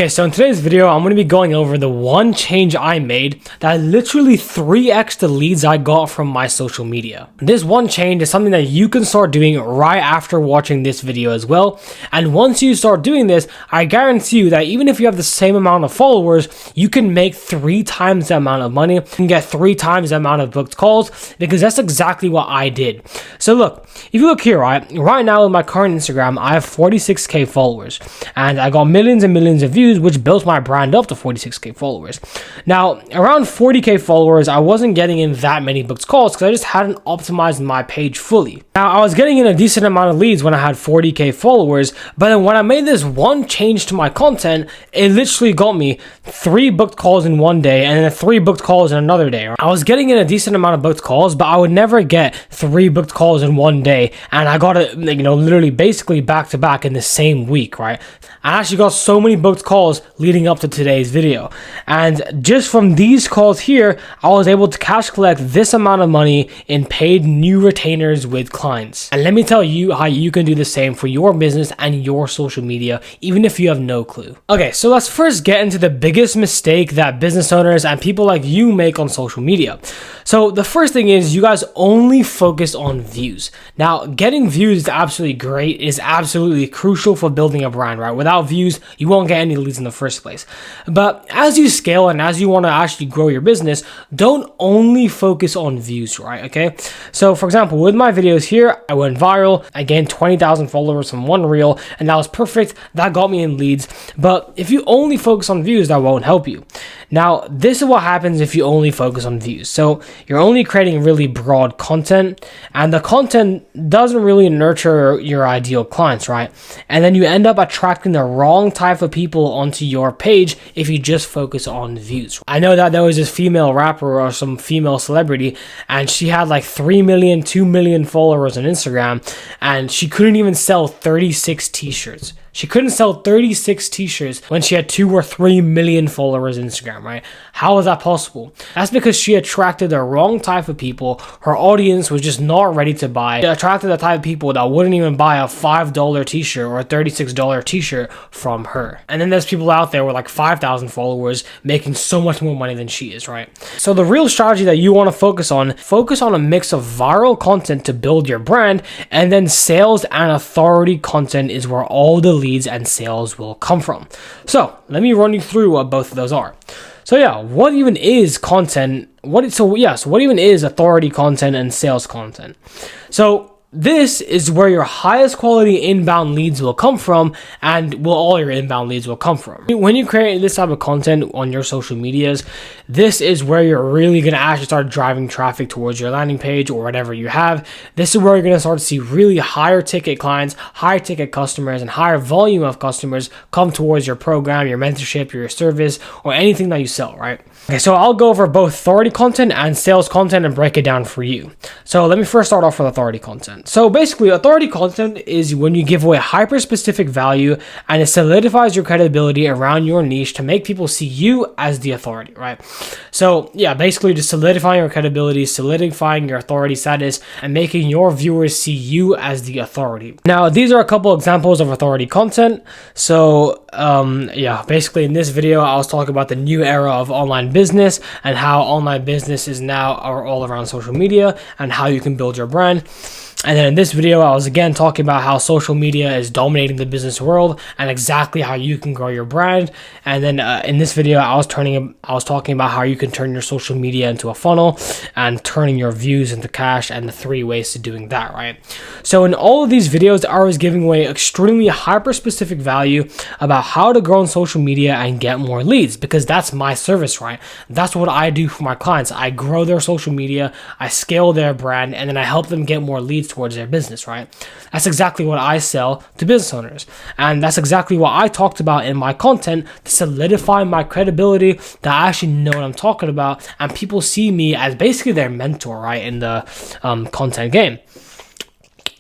Okay, so in today's video, I'm going to be going over the one change I made that literally 3x the leads I got from my social media. This one change is something that you can start doing right after watching this video as well. And once you start doing this, I guarantee you that even if you have the same amount of followers, you can make 3 times the amount of money. You can get 3 times the amount of booked calls, because that's exactly what I did. So look, if you look here, right now in my current Instagram, I have 46k followers and I got millions and millions of views, which built my brand up to 46k followers. Now, around 40k followers, I wasn't getting in that many booked calls because I just hadn't optimized my page fully. Now, I was getting in a decent amount of leads when I had 40k followers, but then when I made this one change to my content, it literally got me 3 booked calls in one day and then 3 booked calls in another day. I was getting in a decent amount of booked calls, but I would never get 3 booked calls in one day, and I got it, literally basically back to back in the same week, right? I actually got so many booked calls leading up to today's video, and just from these calls here, I was able to cash collect this amount of money in paid new retainers with clients. And let me tell you how you can do the same for your business and your social media, even if you have no clue. Okay, so let's first get into the biggest mistake that business owners and people like you make on social media. So the first thing is you guys only focus on views. Now, getting views is absolutely great. It is absolutely crucial for building a brand, right? Without views, you won't get any leads in the first place. But as you scale and as you want to actually grow your business, don't only focus on views, right? Okay. So for example, with my videos here, I went viral. I gained 20,000 followers from one reel, and that was perfect. That got me in leads. But if you only focus on views, that won't help you. Now, this is what happens if you only focus on views. So you're only creating really broad content, and the content doesn't really nurture your ideal clients, right? And then you end up attracting the wrong type of people onto your page if you just focus on views. I know that there was this female rapper or some female celebrity, and she had like 3 million, 2 million followers on Instagram, and she couldn't even sell 36 t-shirts. She couldn't sell 36 t-shirts when she had 2 or 3 million followers on Instagram, right? How is that possible? That's because she attracted the wrong type of people. Her audience was just not ready to buy. She attracted the type of people that wouldn't even buy a $5 t-shirt or a $36 t-shirt from her. And then there's people out there with like 5,000 followers making so much more money than she is, right? So the real strategy that you want to focus on a mix of viral content to build your brand, and then sales and authority content is where all the leads and sales will come from. So let me run you through what both of those are. So yeah, what even is content? What even is authority content and sales content? So this is where your highest quality inbound leads will come from, and all your inbound leads will come from. When you create this type of content on your social medias, this is where you're really going to actually start driving traffic towards your landing page or whatever you have. This is where you're going to start to see really higher ticket clients, higher ticket customers, and higher volume of customers come towards your program, your mentorship, your service, or anything that you sell, right? Okay, so I'll go over both authority content and sales content and break it down for you. So let me first start off with authority content. So basically, authority content is when you give away hyper-specific value and it solidifies your credibility around your niche to make people see you as the authority, right? So yeah, basically just solidifying your credibility, solidifying your authority status, and making your viewers see you as the authority. Now, these are a couple examples of authority content. So yeah, basically in this video, I was talking about the new era of online business and how online business is now all around social media and how you can build your brand. And then in this video, I was again talking about how social media is dominating the business world and exactly how you can grow your brand. And then in this video, I was talking about how you can turn your social media into a funnel and turning your views into cash, and the 3 ways to doing that, right? So in all of these videos, I was giving away extremely hyper-specific value about how to grow on social media and get more leads, because that's my service, right? That's what I do for my clients. I grow their social media, I scale their brand, and then I help them get more leads towards their business, right? That's exactly what I sell to business owners. And that's exactly what I talked about in my content to solidify my credibility, that I actually know what I'm talking about, and people see me as basically their mentor, right, in the content game.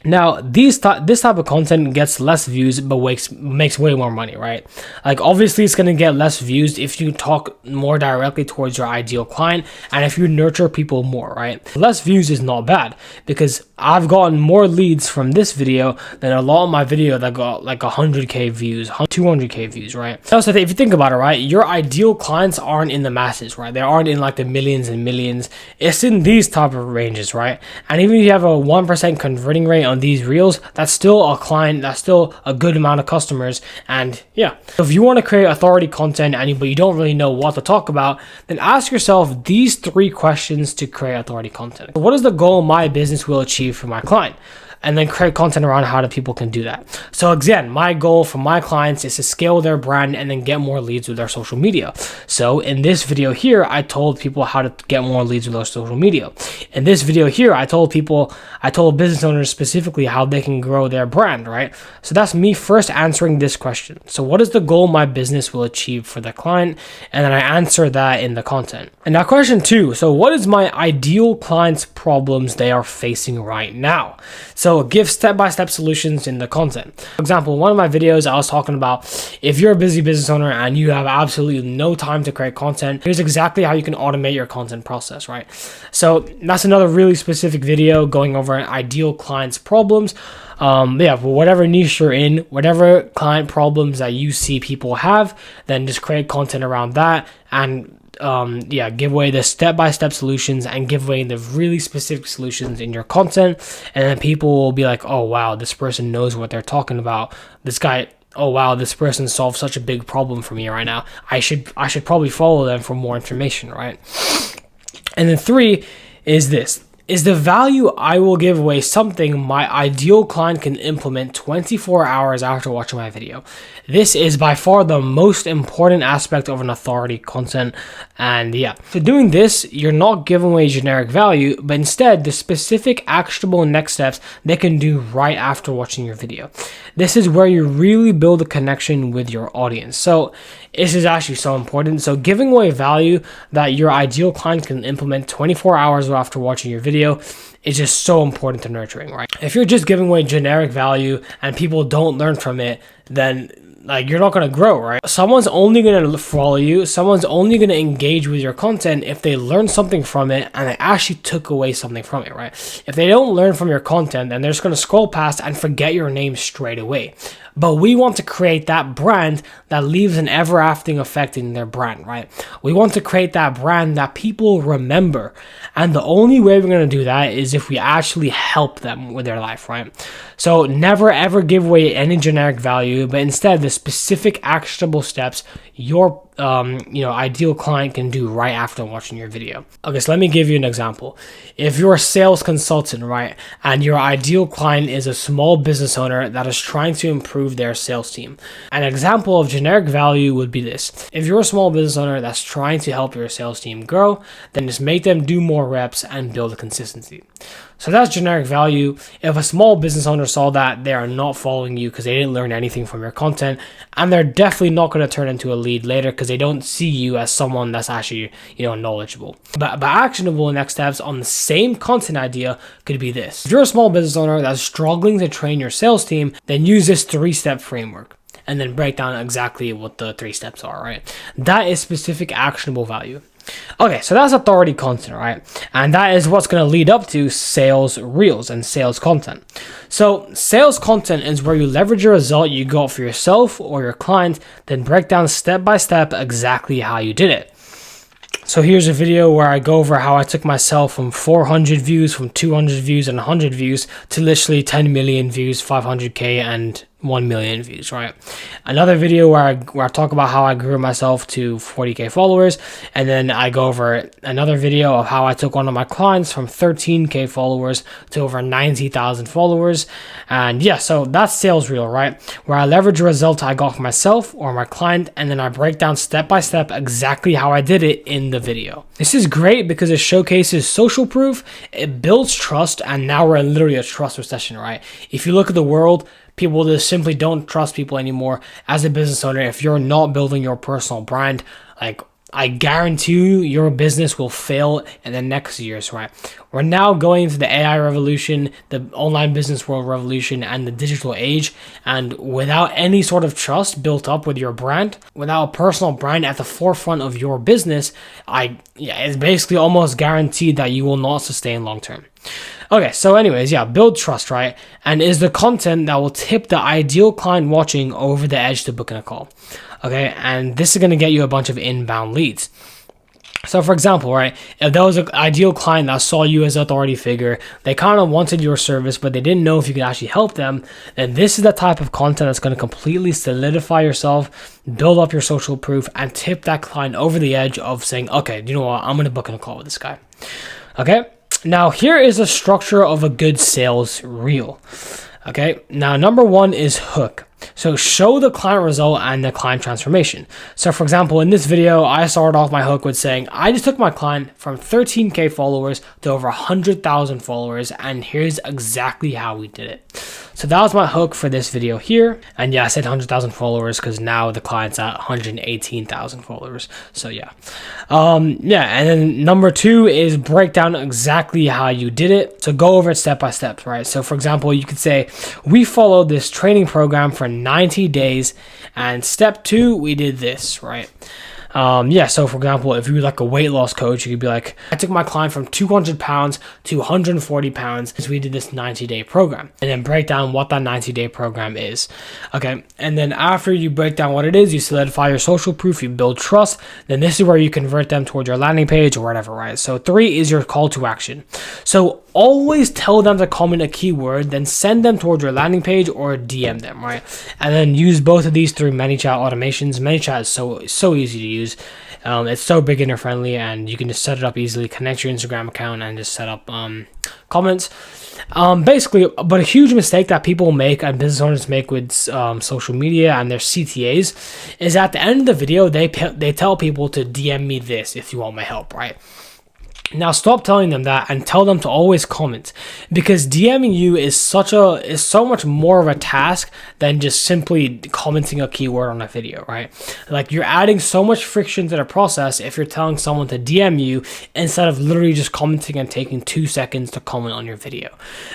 Now, this type of content gets less views, but makes way more money, right? Like, obviously, it's going to get less views if you talk more directly towards your ideal client and if you nurture people more, right? Less views is not bad because I've gotten more leads from this video than a lot of my video that got like 100K views, 200K views, right? Also, if you think about it, right, your ideal clients aren't in the masses, right? They aren't in like the millions and millions. It's in these type of ranges, right? And even if you have a 1% converting rate on these reels, that's still a client, that's still a good amount of customers. And yeah, if you want to create authority content but you don't really know what to talk about, then ask yourself these 3 questions to create authority content. What is the goal my business will achieve for my client? And then create content around how the people can do that. So again, my goal for my clients is to scale their brand and then get more leads with their social media. So in this video here, I told people how to get more leads with their social media. In this video here, I told business owners specifically how they can grow their brand, right? So that's me first answering this question. So what is the goal my business will achieve for the client? And then I answer that in the content. And now question 2, so what is my ideal client's problems they are facing right now? So give step-by-step solutions in the content. For example, one of my videos, I was talking about if you're a busy business owner and you have absolutely no time to create content, here's exactly how you can automate your content process, right? So that's another really specific video going over an ideal client's problems. Yeah, for whatever niche you're in, whatever client problems that you see people have, then just create content around that and give away the step-by-step solutions and give away the really specific solutions in your content. And then people will be like, oh wow, this person knows what they're talking about. Oh wow, this person solved such a big problem for me right now. I should probably follow them for more information, right? And then 3 is this. Is the value I will give away something my ideal client can implement 24 hours after watching my video? This is by far the most important aspect of an authority content. And yeah, so doing this, you're not giving away generic value, but instead the specific actionable next steps they can do right after watching your video. This is where you really build a connection with your audience. So this is actually so important. So giving away value that your ideal client can implement 24 hours after watching your video is just so important to nurturing, right? If you're just giving away generic value and people don't learn from it, then like you're not going to grow, right? Someone's only going to follow you. Someone's only going to engage with your content if they learn something from it and they actually took away something from it, right? If they don't learn from your content, then they're just going to scroll past and forget your name straight away. But we want to create that brand that leaves an ever-lasting effect in their brand, right? We want to create that brand that people remember. And the only way we're going to do that is if we actually help them with their life, right? So never ever give away any generic value, but instead the specific actionable steps your ideal client can do right after watching your video. Okay, so let me give you an example. If you're a sales consultant, right, and your ideal client is a small business owner that is trying to improve their sales team, an example of generic value would be this. If you're a small business owner that's trying to help your sales team grow, then just make them do more reps and build a consistency. So that's generic value. If a small business owner saw that, they are not following you because they didn't learn anything from your content, and they're definitely not going to turn into a lead later because they don't see you as someone that's actually, knowledgeable. But actionable next steps on the same content idea could be this. If you're a small business owner that's struggling to train your sales team, then use this 3-step framework and then break down exactly what the 3 steps are, right? That is specific actionable value. Okay, so that's authority content, right? And that is what's going to lead up to sales reels and sales content. So sales content is where you leverage a result you got for yourself or your client, then break down step by step exactly how you did it. So here's a video where I go over how I took myself from 400 views, from 200 views and 100 views to literally 10 million views, 500K and 1 million views, right? Another video where I talk about how I grew myself to 40K followers, and then I go over another video of how I took one of my clients from 13K followers to over 90,000 followers. And yeah, so that's sales reel, right? Where I leverage a result I got for myself or my client, and then I break down step by step exactly how I did it in the video. This is great because it showcases social proof, it builds trust, and now we're in literally a trust recession, right? If you look at the world, people just simply don't trust people anymore. As a business owner, if you're not building your personal brand, like I guarantee you your business will fail in the next years, right? We're now going into the AI revolution, the online business world revolution, and the digital age. And without any sort of trust built up with your brand, without a personal brand at the forefront of your business, it's basically almost guaranteed that you will not sustain long term. Okay, so anyways, yeah, build trust, right? And is the content that will tip the ideal client watching over the edge to booking a call. Okay, and this is going to get you a bunch of inbound leads. So for example, right, if there was an ideal client that saw you as an authority figure, they kind of wanted your service, but they didn't know if you could actually help them, then this is the type of content that's going to completely solidify yourself, build up your social proof, and tip that client over the edge of saying, okay, you know what, I'm going to book in a call with this guy. Okay, now here is the structure of a good sales reel. Okay, now number one is hook. So show the client result and the client transformation. So for example, in this video, I started off my hook with saying, I just took my client from 13K followers to over 100,000 followers, and here's exactly how we did it. So that was my hook for this video here. And yeah, I said 100,000 followers because now the client's at 118,000 followers. So yeah. And then number two is break down exactly how you did it. So go over it step by step, right? So for example, you could say, we followed this training program for 90 days, and step two, we did this, right? So for example, if you're like a weight loss coach, you could be like, I took my client from 200 pounds to 140 pounds as we did this 90-day program, and then break down what that 90-day program is. Okay. And then after you break down what it is, you solidify your social proof, you build trust. Then this is where you convert them towards your landing page or whatever, right? So 3 is your call to action. So always tell them to comment a keyword, then send them towards your landing page or DM them, right? And then use both of these through ManyChat automations. ManyChat is so easy to use. It's so beginner friendly, and you can just set it up easily, connect your Instagram account, and just set up comments. Basically, but a huge mistake that people make and business owners make with social media and their CTAs is at the end of the video, they tell people to DM me this if you want my help, right? Now stop telling them that and tell them to always comment, because DMing you is so much more of a task than just simply commenting a keyword on a video, right? Like, you're adding so much friction to the process if you're telling someone to DM you instead of literally just commenting and taking 2 seconds to comment on your video.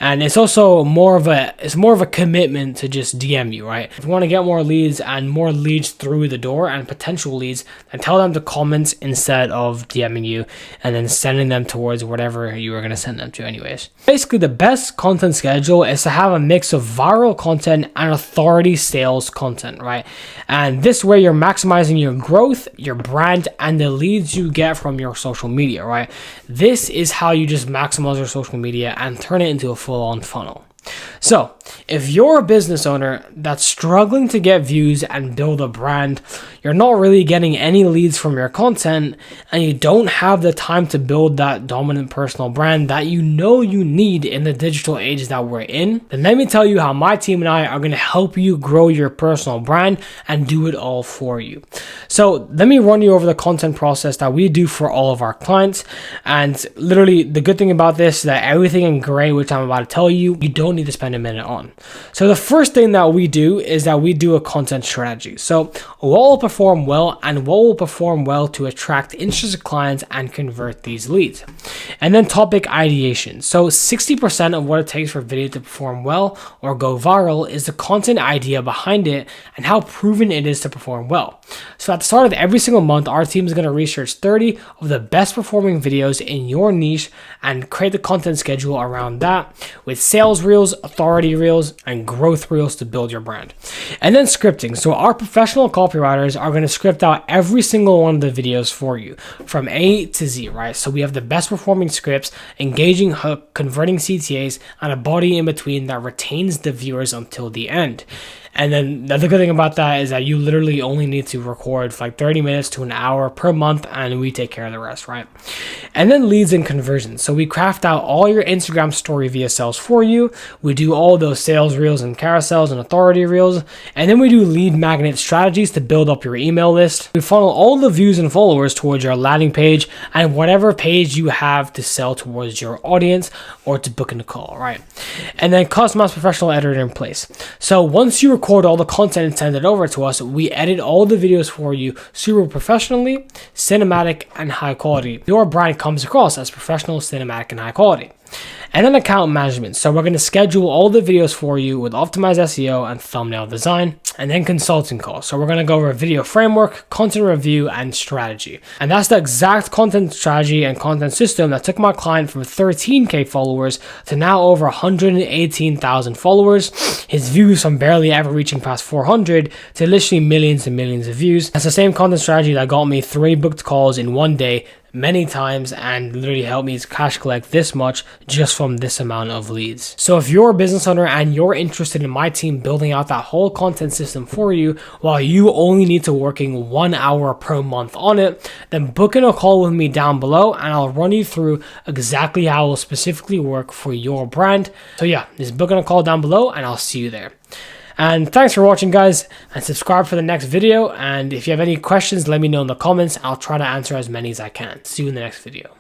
And it's also more of a commitment to just DM you, right? If you want to get more leads and more leads through the door and potential leads, then tell them to comment instead of DMing you, and then sending them towards whatever you were going to send them to anyways. Basically, the best content schedule is to have a mix of viral content and authority sales content, right? And this way you're maximizing your growth, your brand, and the leads you get from your social media, right? This is how you just maximize your social media and turn it into a full-on funnel. So if you're a business owner that's struggling to get views and build a brand, you're not really getting any leads from your content, and you don't have the time to build that dominant personal brand that you know you need in the digital age that we're in, then let me tell you how my team and I are going to help you grow your personal brand and do it all for you. So let me run you over the content process that we do for all of our clients. And literally, the good thing about this is that everything in gray, which I'm about to tell you, you don't need to spend a minute on. So the first thing that we do is that we do a content strategy. So what will perform well and what will perform well to attract interested clients and convert these leads. And then topic ideation. So 60% of what it takes for a video to perform well or go viral is the content idea behind it and how proven it is to perform well. So at the start of every single month, our team is going to research 30 of the best performing videos in your niche and create the content schedule around that with sales reels, authority reels, and growth reels to build your brand. And then scripting. So our professional copywriters are going to script out every single one of the videos for you from A to Z, right? So we have the best performing scripts, engaging hook, converting CTAs, and a body in between that retains the viewers until the end. And then the other good thing about that is that you literally only need to record for like 30 minutes to an hour per month, and we take care of the rest, right? And then leads and conversions. So we craft out all your Instagram story VSLs for you. We do all those sales reels and carousels and authority reels. And then we do lead magnet strategies to build up your email list. We funnel all the views and followers towards your landing page and whatever page you have to sell towards your audience or to book in a call, right? And then customize professional editor in place. So once you record record all the content and send it over to us. We edit all the videos for you super professionally, cinematic, and high quality. Your brand comes across as professional, cinematic, and high quality. And then account management. So we're going to schedule all the videos for you with optimized SEO and thumbnail design. And then consulting calls. So we're going to go over video framework, content review, and strategy. And that's the exact content strategy and content system that took my client from 13K followers to now over 118,000 followers. His views from barely ever reaching past 400 to literally millions and millions of views. That's the same content strategy that got me 3 booked calls in one day many times and literally helped me cash collect this much just from this amount of leads. So if you're a business owner and you're interested in my team building out that whole content system for you while you only need to working 1 hour per month on it, then book in a call with me down below and I'll run you through exactly how it will specifically work for your brand. So yeah, just book in a call down below and I'll see you there. And thanks for watching, guys, and subscribe for the next video. And if you have any questions, let me know in the comments. I'll try to answer as many as I can. See you in the next video.